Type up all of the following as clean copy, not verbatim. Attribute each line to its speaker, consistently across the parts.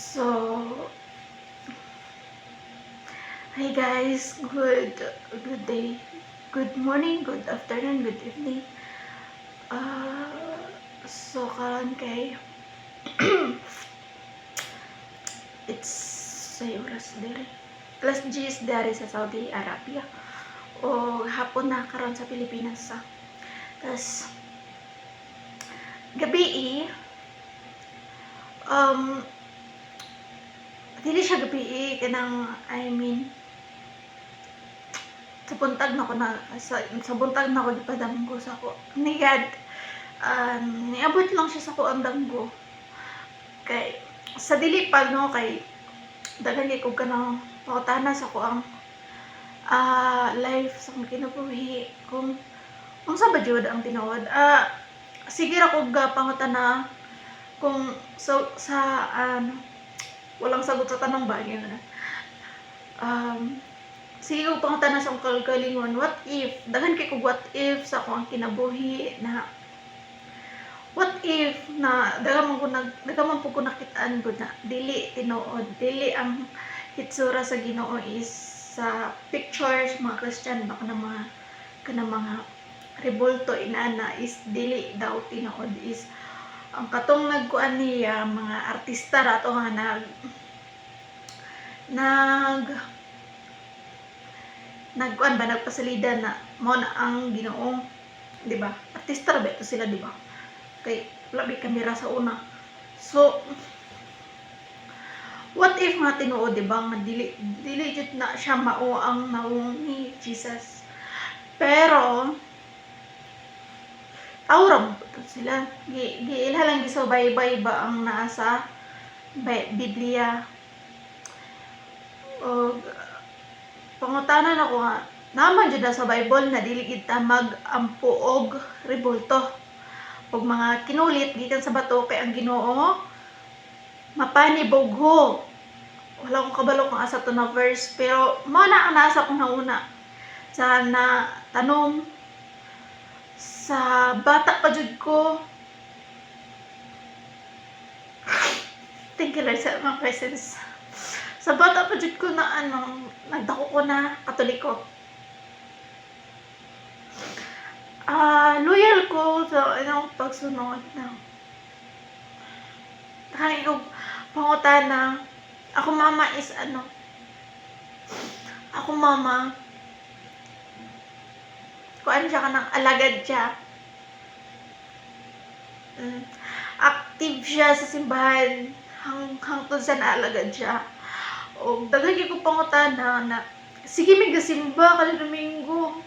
Speaker 1: So, hi guys, good day, good morning, good afternoon, good evening. Uh, so karon kay it's say oras diri. Plus G's dari sa Saudi Arabia. O hapon na karon sa Pilipinas sa. Tas gabi um dili siya gabi kanang sa buntag na ko na sa buntag na ko gipadamgo sa ko ni God. Niabot lang siya sa ko ang damgo kay sa dili pa no kay daghan kay ko kanang pangutana sa ko ang life sa kong kinabuhi kung unsa ba jud ang tinuod. Sige ra ko pangutana kung so sa walang sagot sa tanong ba niya na. Sige ko pangutana sa akong kaugalingon, what if daghan kay ko what if sa akong kinabuhi na what if na daghan man po ko nakitaan gud na dili tinuod, dili ang hitsura sa Ginoo is sa pictures mga Christian ba kanang mga rebolto inana is dili daw tinuod, is ang katong nagkuan niya mga artista rato nga nagkuan ba nagpasalida na mo na ang Ginoo, di ba? Artista ra ba ito sila, di ba? Kay wala may kamera sa una. So what if nga tinuod, di ba, nga dili jud na siya mao ang naong ni Jesus. Pero awram po sila giilha lang gisubaybay ba ang naa sa Biblia. O pangutanan ako nga naman jud sa Bible na dili gid ta magampo og rebolto og mga kinulit gikan sa bato kay ang Ginoo mapanibugho. Wala akong kabalo kung asa to na verse, pero mo na ang nasa kong nauna sa na tanong sa bata pa jud ko. Thank you Lord sa mga presence. Sa bata pa jud ko na nagdako ko na Katoliko. Loyal ko sa pagsunod na kaya ko pangutana. Ako mama is ako mama kuan siya kanang alagad siya. Active siya sa simbahan hangtod sa naalagad siya. O daghan ko pangutana na sige may gasimba kada Domingo.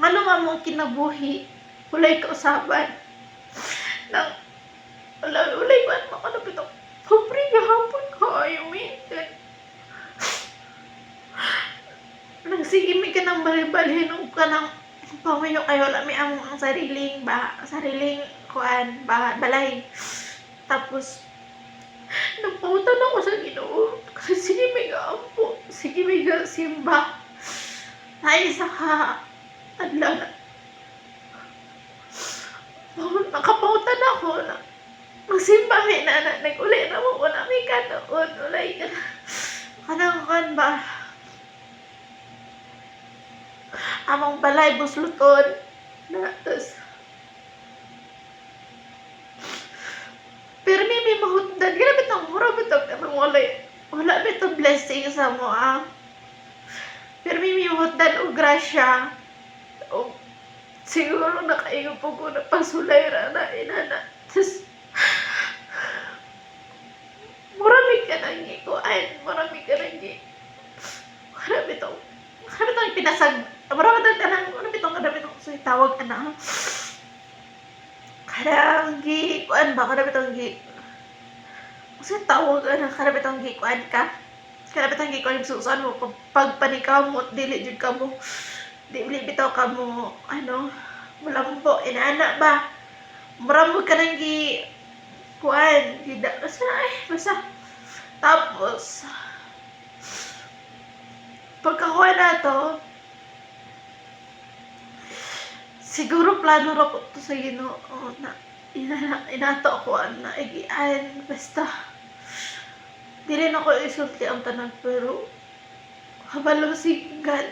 Speaker 1: Ngano nga mo kinabuhi ulay kausaban nang ulay ko ano ka na bitong pobre gahapon kayo minsan. Nagsigimig ka ng bali-balhin ng kanang pamayo kayo wala may ang sariling kuan balay. Tapos naputan ako sa Ginoo kasi sige may gaampo, sige may simba. Naisa ka adlaw na nakapautan ako na magsimba may nag-uli na mo na may kanoon ulay kanang kan ba among balay busluton na tas pero may mahutdan grabe itong mura bitog kanang wala bitong blessing sa mo pero may mahutdan o grasya o siguro nakaingo po ko na pasulay ra na inana tas marami ka nang ikuan, marami ka nang marami itong pinasag, marami itong so tawag kadang kuan ba, kadang itong so tawag kadang itong kuan ka, kadang itong kuan susan mo, pagpanikaw mo, dili jud ka mo, dili bitaw ka mo, malambo, inana ba, marami ka nang kuan, basta tapos pagkakuha na to siguro plano ra ko to sa Ginoo na inato ako na igian basta dili na ko isulti ang tanan, pero kabalo si God.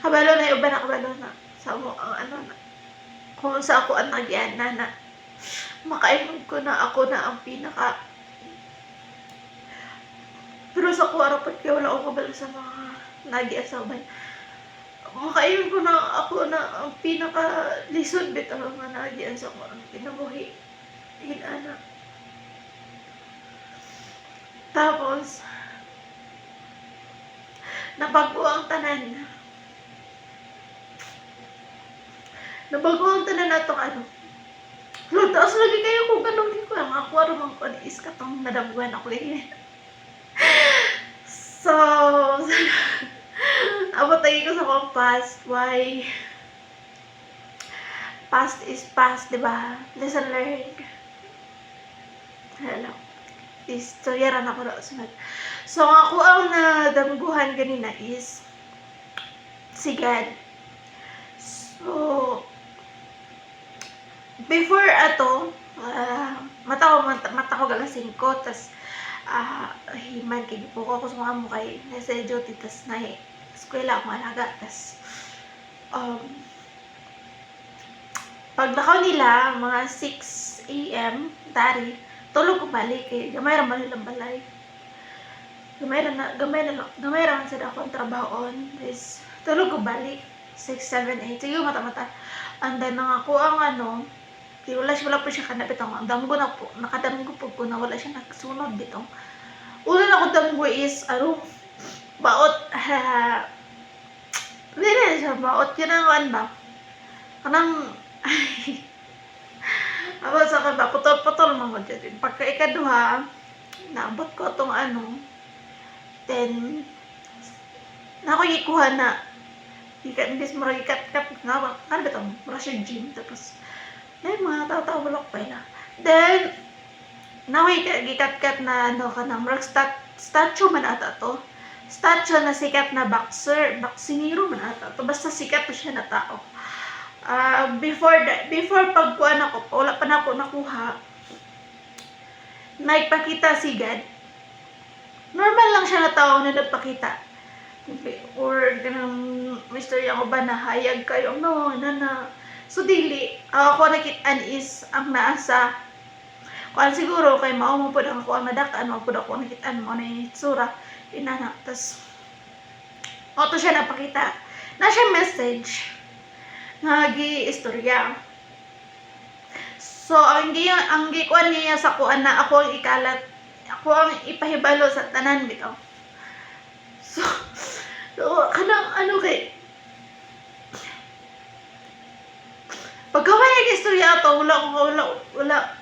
Speaker 1: Kabalo na yung uban na kabalo na sa mo ang ano na kung sa ako ang nagyana na makaingon ko na ako na ang pinaka, pero sa kuwara pat kaya wala akong kabalo sa mga nag-iasaban. Makaingon ko na ako na ang pinaka lisod bitaw nga nagyan sa ko ang kinabuhi inana. Tapos nabago ang tanan. Nabago ang tanan natong ano. Lord, taas lagi kayo kung ganun ko. Ang ako arumang ko is katong nadamguan ako eh. So, abot lagi ko sa kong past. Why? Past is past, di ba? Lesson learned. Hello. Istorya ran ako na sunod. So, ako ang nadamguhan ganina is si God. So, before ato, mata ko galas 5, tas himan kay po ko sa mga mukay nasa duty, tas na eskwela ako malaga, tas pag nakaw nila mga 6 AM dari tulog ko balik kay gamay ra man nilang balay, gamay ra man sa akong trabahon, is tulog ko balik 6, 7, 8 sige mata and then ako ang ano, wala po siya kanapit ang damgo na po, nakadamgo po ko na wala siya nagsunod dito. Una na ko damgo is, baot, hindi siya, baot yun ang ba? Kanang, abot sa akin ba, putol mga dyan. Pagka ikaduha, naabot ko itong then, na ako ikuha na, imbis mo ikat-kat nga, kan ba itong Russian gym, tapos, mga tao bulok pa na. Then, gikat-kat na kanang statue man ata to. Statue na sikat na boxingero man ata to. Basta sikat to siya na tao. Before pagkuan ako, wala pa na ako nakuha. Nagpakita si God. Normal lang siya na tao na nagpakita. Or ganang misterya ko ba na hayag kayo, no, na. So dili, ako nakitaan is ang naasa. Kung siguro kay mao mo pud ako ang nadakan, mao pud ako nakitaan mo na itsura inana. Tas auto siya napakita. Na siya message nga gi-istorya. So ang gikuan niya sa kuan na ako ang ikalat, ako ang ipahibalo sa tanan bitaw. So kanang ano kay pagkaway nag-istorya to, wala,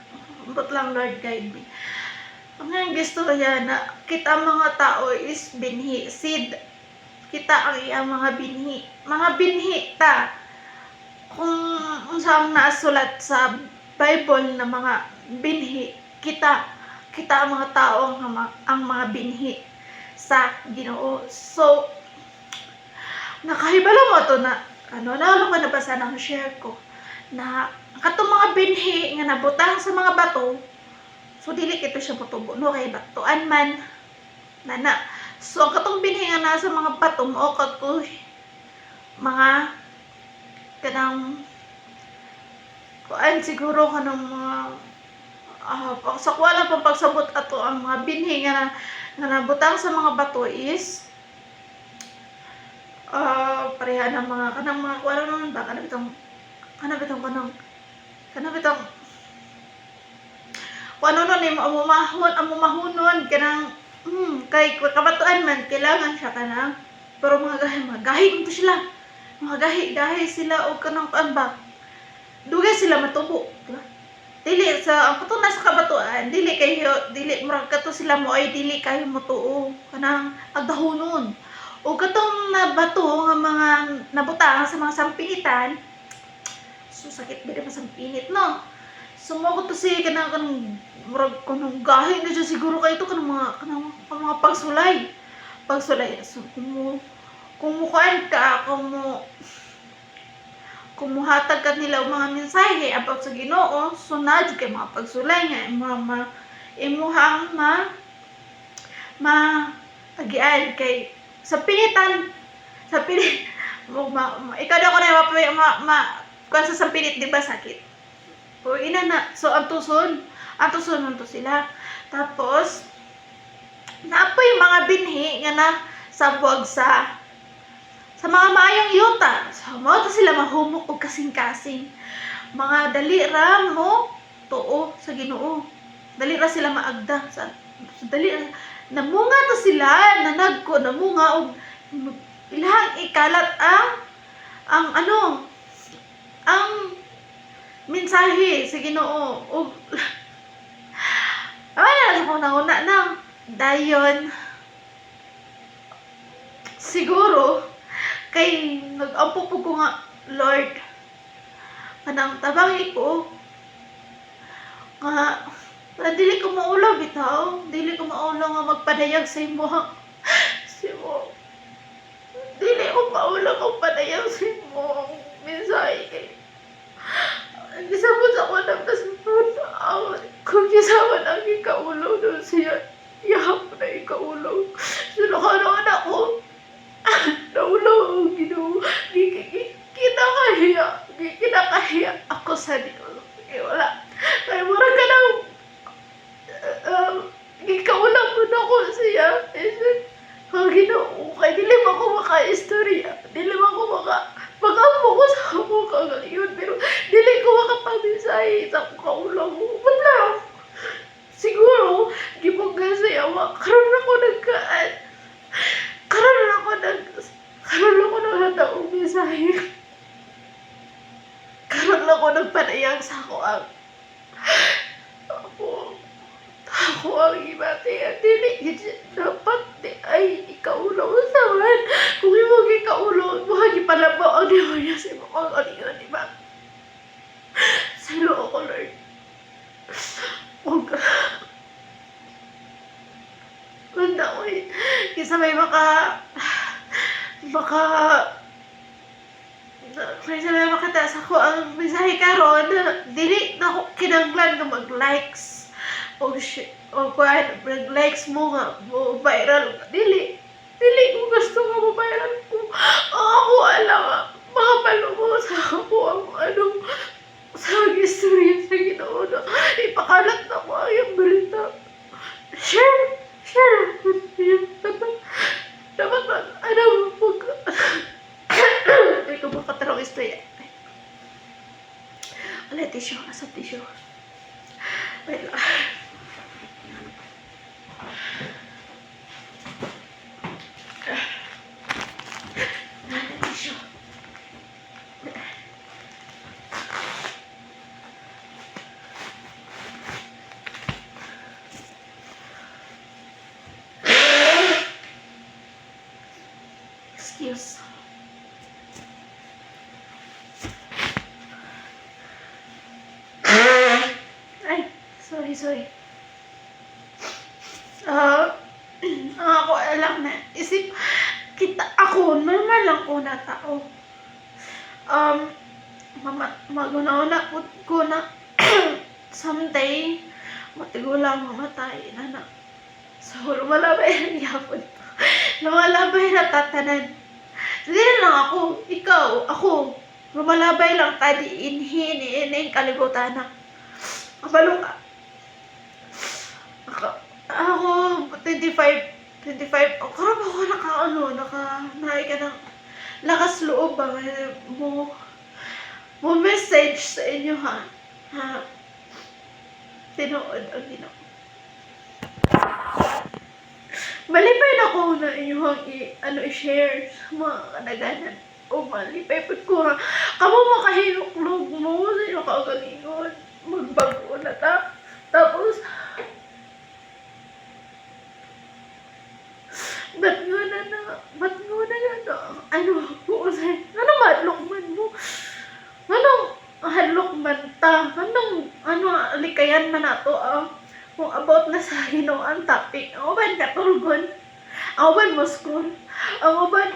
Speaker 1: but lang Lord guide me. Ang nag-istorya na kita mga tao is binhi, seed. Kita ang iyang mga binhi ta. Kung saan nasulat sa Bible na mga binhi, kita ang mga tao ang mga binhi sa Ginoo. So, nakahibalo mo to na, nalala ko na basa ng share ko, na katong mga binhi nga nabutang sa mga bato, so dili kito siya motubo no kay batuan man nana. So katong binhi nga nasa mga bato mo kato mga kanang kuan siguro kanang mga sa kuha lang pang pagsabot ato ang mga binhi nga nabutang sa mga bato is pareha ng mga kanang mga kuha naman ba kanang kung ano nun amumahunon kanang kay kabatuan man kailangan siya kanang, pero mga gahi unto sila, mga gahi sila o kanang kuan ba dugay sila matubo, diba? Dili sa ang katong nasa kabatuan, dili murag kato sila mo ay dili kayo motuo kanang agdahonon o katong nabato nga mga nabutang sa mga sampinitan. So sakit ba pa sa pinit no. Sumo ko to si kanang murag kanang gahi na siya siguro kay ito kanang mga pagsulay. So kumukuan ka kumuhatag ka nila og mga mensahe about sa Ginoo, so na kay mga pagsulay nga imuhang agian kay sa pinitan sa pinit ikaw daw ko na kuan sa pinit, di ba sakit? O ina na, so ang tuson nito sila. Tapos naapoy mga binhi nga na sabwag sa mga maayong yuta. So mao to sila mahumok og kasing-kasing. Mga dali ra mo tuo sa Ginoo. Dali ra sila maagda sa dali ra namunga to sila, nanagko namunga og ilahang ikalat ang mensahe sa Ginoo og wala ko nauna nang dayon siguro kay nag-ampo po ko nga Lord kanang tabangi ko nga dili ko maulaw bitaw, dili ko maulaw nga magpadayag sa imo simo dili ko maulaw magpadayag sa imo mensahe kay gisabot ako ng kasabutan kung gisaban ang ikaulaw doon siya yahap na ikaulaw so nakaroon ako naulaw ang Ginoo kinakahiya ako sa Dios wala kaya mura ka lang ikaulaw mo na ko siya Ginoo kay dili ba ko maka-istorya dili ba ko maka-focus ako kagayon pero dili ko makapamisahe sa kaulaw mo wala siguro gibugay sa yawa karon ako naghatag misahe karon ako nagpanayag sa ako ang ibati at dili dapat di ay ikaulaw saman kung imo ikaulaw mo gipalabaw ang demonyo sa imo ang aliyon di ba silo ako Lord wala ko kisa may kaya may makataas ako ang mensahe karon dili na ako kinanglan nga mag-likes o kuan mag-likes mo nga mo viral dili ko gusto nga mo viral ko ako alam mga palumos ako ang sa history sa Ginoo na ipakalat na mo ang balita share dapat hindi ko makatarong istorya wala tissue asa tissue wait lang tissue excuse sorry ako alam na isip kita ako normal lang ko na tao magunauna ko na someday matigulang mamatay na so lumalabay ang yapon lumalabay na tatanan hindi lang ako lumalabay lang tadi inhin kalibutan na kabalo ka ako 25 karap ako nahay ka ng lakas loob ba mo message sa inyo ha tinood ang Ginoo malipay na ko na inyong i-share sa mga kanaganan o malipay po ko ha kamo makahinuklog mo sa inyo kagalingon magbago na tapos ba't nga na madlokman mo hadlokman ta alikayan man nato kung about na sa Ginoo ang topic ang uban katulgon ang uban mo scroll ang uban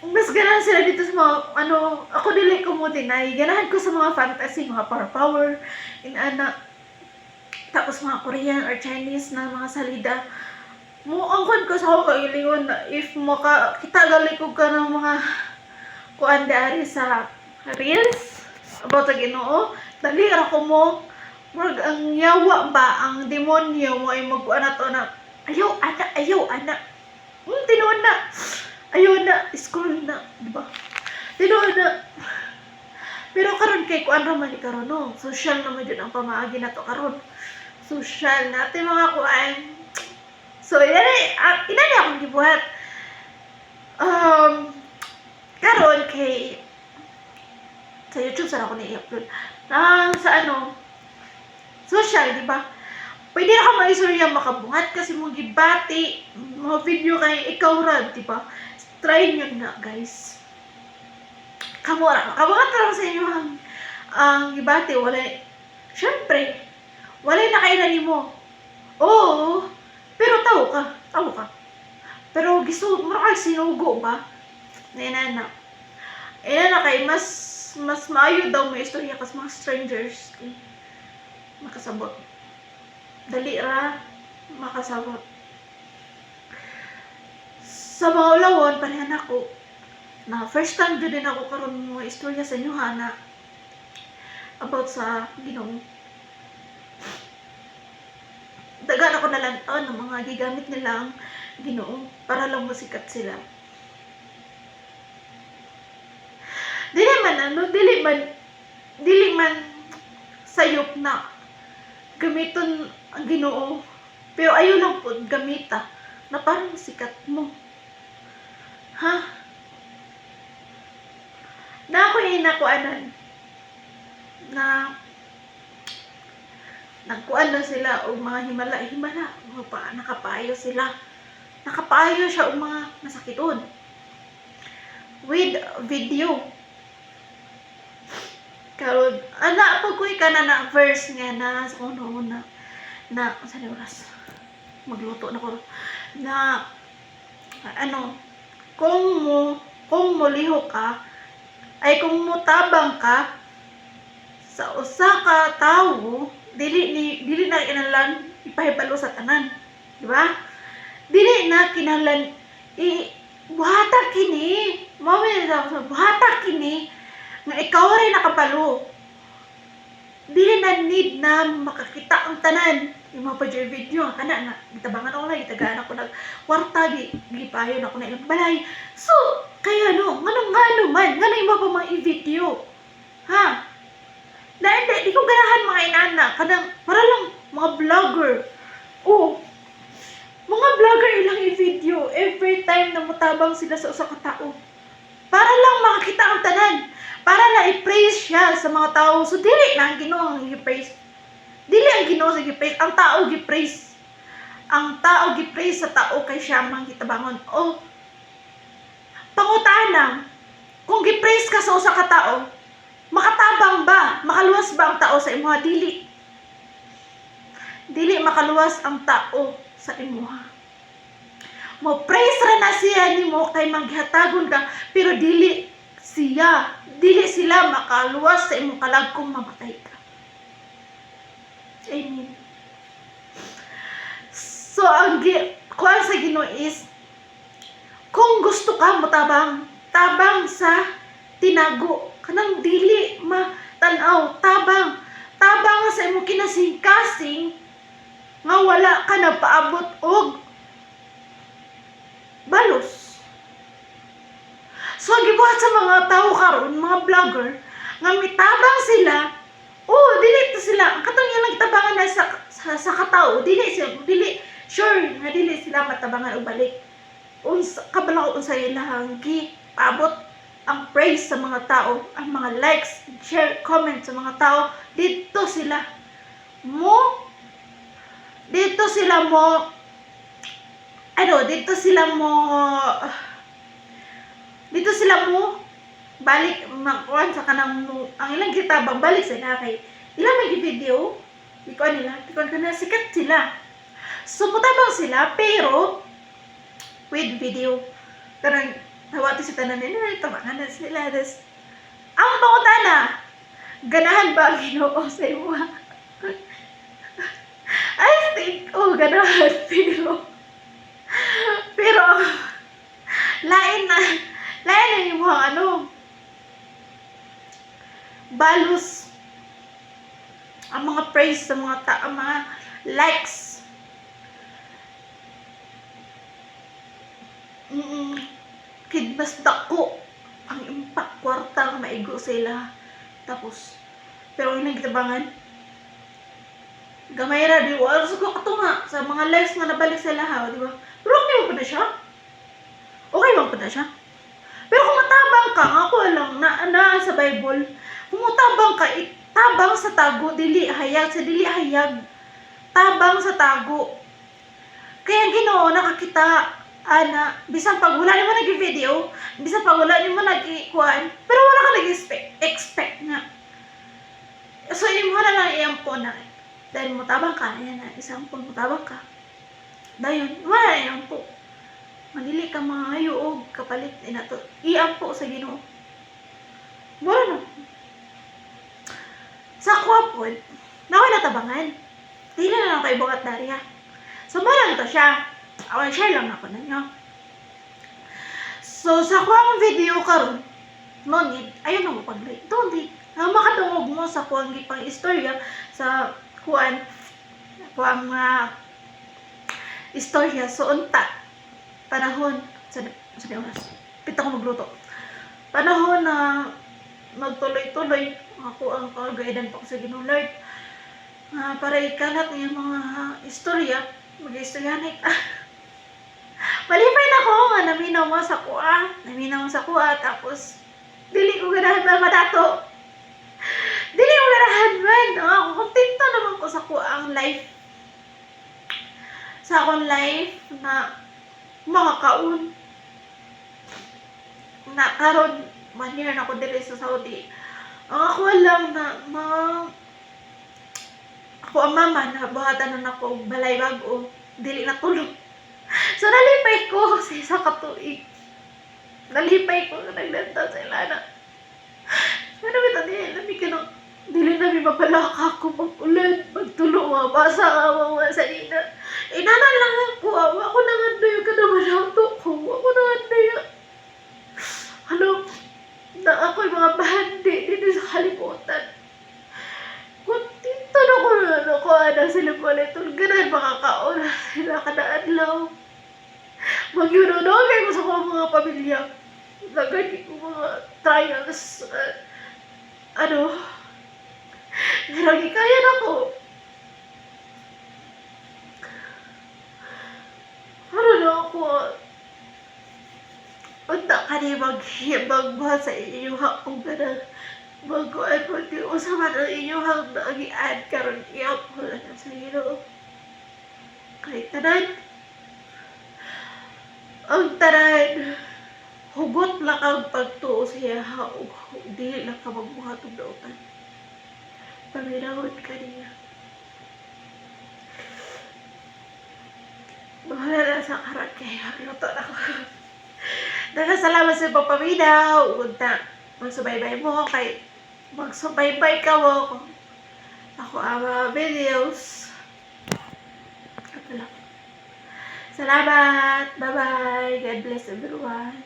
Speaker 1: mas ganahan sila dito sa mga ako dili ko mo deny ganahan ko sa mga fantasy mga power tapos mga Korean or Chinese na mga salida. Mo angkon ko sa ako kailingon na if kitagalikog ka ng mga kuan dari sa reels about sa Ginoo, dali ra ko mo murag ang yawa ba ang demonyo mo ay magkuan na to na ayaw ana tinuod na ayaw na scroll na diba tinuod na. Pero karon kay kuan ra man karon no, social naman jud ang pamaagi nato karon, social natin mga kuan. So inani akong gibuhat karon kay sa YouTube sa ako ni-upload sa social, di ba? Pwede na ka maistorya makabungat kasi mo gibati mga video kay ikaw ra, di ba? Try nyo na guys. Kabuhat lang sa inyo ang gibati, syempre wala na kayo na nimo. Oo, pero tawo ka. Pero marakay sinugo ba? Ina na kay mas maayo daw may istorya kas mga strangers makasabot. Dali ra makasabot. Sa mga ulawon parehan ako na first time jud din ako karon mga istorya sa inyo na about sa Ginoo. Dagan ako nalantaw ng mga gigamit nilang Ginoo para lang masikat sila. Dili man sayop na gamiton ang Ginoo, pero ayaw lang po gamita na parang sikat mo. Ha? Na ako inakuanan na nagkuan na sila o mga himala nakapayo siya o mga nasakiton with video karon ana pag kuy kana na verse nga na sa una sa oras magluto na ko na kung molihok ka ay kung mutabang ka sa usa ka tawo dili na kinahanglan ipahibalo sa tanan, di ba? Dili na kinahanglan buhata kini buhata kini nga ikaw rin nakapalo. Dili na need na makakita ang tanan. Yung mga pa video kana na gitabangan ako na gitagaan ako nag kwarta gipayon ako na ilang balay. So kaya ngano man iba pa mga i-video. Ha? Di ko ganahan mga inana kadang para lang mga vlogger. Mga vlogger ilang i-video every time na mutabang sila sa usa ka tao. Para lang makakita ang tanan. Para na i-praise siya sa mga tao. So dili na ang Ginoo ang i-praise. Dili ang Ginoo sa i-praise, ang tao gi-praise. Ang tao gi-praise sa tao kay siya mang gitabangon. Pangutana, kung gi-praise ka sa usa ka tao, makatabang ba? Makaluwas ba ang tao sa imuha? Dili. Dili makaluwas ang tao sa imuha. Mo praise ra na siya nimo kay manghatagon ka, pero dili sila makaluwas sa imong kalag kung mamatay ka. Amen. So ang kuan sa Ginoo is kung gusto ka motabang, tabang sa tinago. Kanang dili matanaw, tabang sa imong kinasing-kasing nga wala ka nagpaabot og balos. So gibuhat sa mga tao karon, mga vlogger, nga mitabang sila, dili to sila, katong yung nagtabangan na sa katao, dili sure nga dili sila matabangan og balik. Kabalo unsa ilang giabot ang praise sa mga tao, ang mga likes, share, comment sa mga tao, dito sila mo balik makuan sa kanang ang ilang kitabang balik sa kay ilang may video ikaw nila kana sikat sila, so mutabang sila pero with video karang hawati sa tanan nila tabangan na sila ang pangutana ganahan ba ang Ginoo sa imo? ko ganahan, pero, lain na yung mga balos, ang mga praise sa mga ang mga likes. Kid mas dako ang impact kwarta nga maigo sila. Tapos, pero yung nagtabangan, gamay ra, di ba? So, katunga sa mga likes nga nabalik sa lahat, di ba? Pero okay mo pa na siya. Okay mo pa na siya. Pero kung matabang ka, ako alam, na sa Bible, kung matabang ka, tabang sa tago, dili hayag, sa dili hayag, tabang sa tago. Kaya Ginoo nakakita, bisan pag wala naman nag-video, bisan pag wala naman nag-ikuan, pero wala ka nag-expect nga. So, yung mo na lang iyampo na, dahil mutabang ka, yan na, isang po mutabang ka. Dahil, wala na iyampo. Manili ka mga yuog, kapalit, inato, iyampo sa Ginoo. Wala na. Sa kwapod, nakoy natabangan. Dili na lang kay bukat dariya. So, malang to siya. Awan, share lang ako na nyo. So, sa kuwang video karon, no need, ayun na mo pag-like. Don't need. Makatungog mo sa kuwang gipang istorya, sa kuwang istorya. So, unta, panahon, sa oras, pito ko magluto. Panahon na magtuloy-tuloy, ako ang kagaidan pa ko sa Ginoo Lord. Para ikalat yung mga istorya, mag-istoryanik. Malipay na ko nga naminaw mo sa kuha, tapos dili ko ganahan ba madato. Dili ko ganahan man. Ako kontento naman ko sa kuha ang life. Sa akong life na mga kaon. Na karon 1 year na ako dili sa Saudi. Ang ako lang na ako ang mama na buhatan na ako balay bago, dili na tulog. So, nalipay ko sa isa ka tuig. Nalipay ko na naglanta sa ilana. Ano ba ito din? Lami ka nung dili na mapalaka ako mag-ulan, magtulo, mabasa ka, mga salina. Nanan lang ako. Ako nanganday ka naman ako ko. Ako nanganday. Na ako'y mga bahandi dito sa kalimutan. Kontento na ko na sila pala ito. Ganun makakaon sila kadaadlaw. Magyununogay ko sa mga pamilya. Lagay ko mga trials. Lagi kaya na ko. Na ako. Unta ka ni magbuhat sa inyong hakong ganun. Magkuhan mo, di usapan ang inyong hang nag-i-add karon iyap ko lang sa Ginoo. Kahit tanan, ang tanan, hugot lang ang pagtuo siya haog. Di lang ka magbuhat ng dautan. Paminawad ka niya. Bahala na sa karat kaya luto na ko. Salamat sa pagpaminaw. Unta, magsubaybay mo kay magsubaybay ka mo ako ang mga videos. Salamat. Bye-bye. God bless everyone.